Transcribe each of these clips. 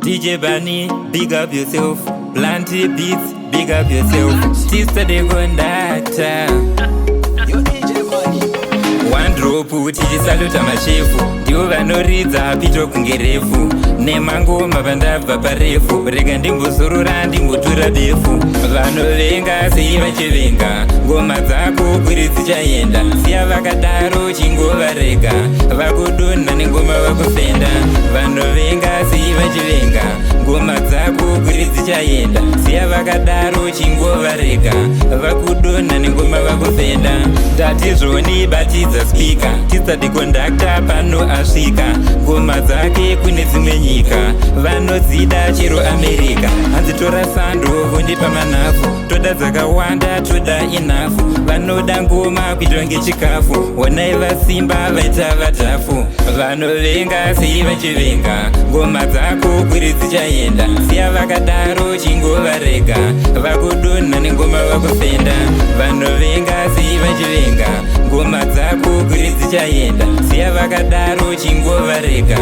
DJ Bunny, big up yourself. Planty Beats, big up yourself. Sister the conductor. Yo DJ Bunny. One drop tichisaluta machefu ndivo vanoridza pito kunge refu nemangoma vandabva parefu rega ndimbozorora ndimbotura befu vanovenga sei vachivenga ngoma dzako kuri dzichaenda siya vakadaro chingovarega vakudonha nengoma vakufenda vanovenga sei vachivenga ngoma dzako kuri dzichaenda siya vakadaro chingovarega vakudonha nengoma vakufenda tatizvoni batidza speaker tisati kondakta pano asvika ngoma dzake kune dzimwe nyika vanodzida chero america hanzitora sando vondipa manhafu toda dzakawanda toda inafu vanoda ngoma kuitwa ngechikafu honai vasimba vaita vadhafu vanovenga sei vachivenga ngoma dzako kuri dzichaenda siya vakadaro chingovarega vakudonha nengoma vakufenda vanovenga sei vachivenga ngoma dzako kuri dzichaenda siya vakadaro chingovarega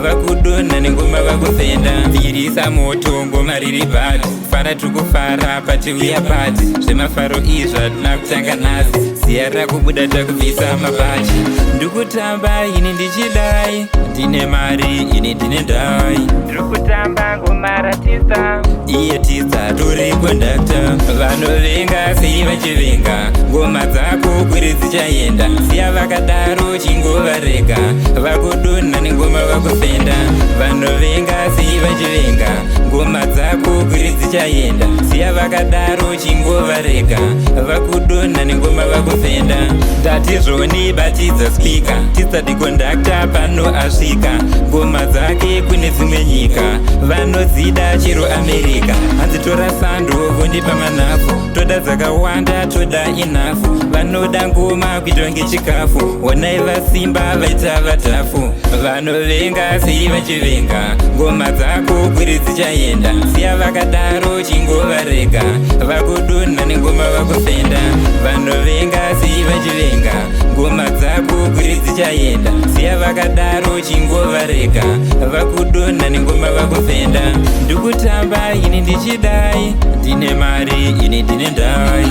vakudonha nengoma vakufenda virisa moto ngoma riri bhati fara tukufara patiuya pati zvemafaro izvo hatina kutanga nhasi ziya rakubuda takubvisa mabachi ndikutamba ini ndichidai ndine mari ini ndine ndai ndirikutamba ngoma ratisa iye tisa tori kondakta vanovenga sei vachivenga ngoma dzako kuri dzichaenda siya vakadaro chingovarega vakudonha nengoma vakufenda vanovenga sei vachivenga ngoma dzako kuri dzichaenda siya vakadaro chingovarega vakudonha nengoma vakufenda tatizvoni batidza speaker tisati kondakta pano asvika ngoma dzake kune dzimwe nyika vanodzida chero america hanzitora sando vondipa manhafu toda dzakawanda toda inafu vanoda ngoma kuitwa ngechikafu honai vasimba vaita vadhafu vanovenga sei vachivenga ngoma dzako kuri dzichaenda siya vakadaro chingovarega vakudonha nengoma vakufenda vanovenga sei vachivenga ngoma dzako kuri dzichaenda siya vakadaro chingovarega vakudonha nengoma vakufenda ndikutamba ini ndichidai ndine mari ini ndine ndai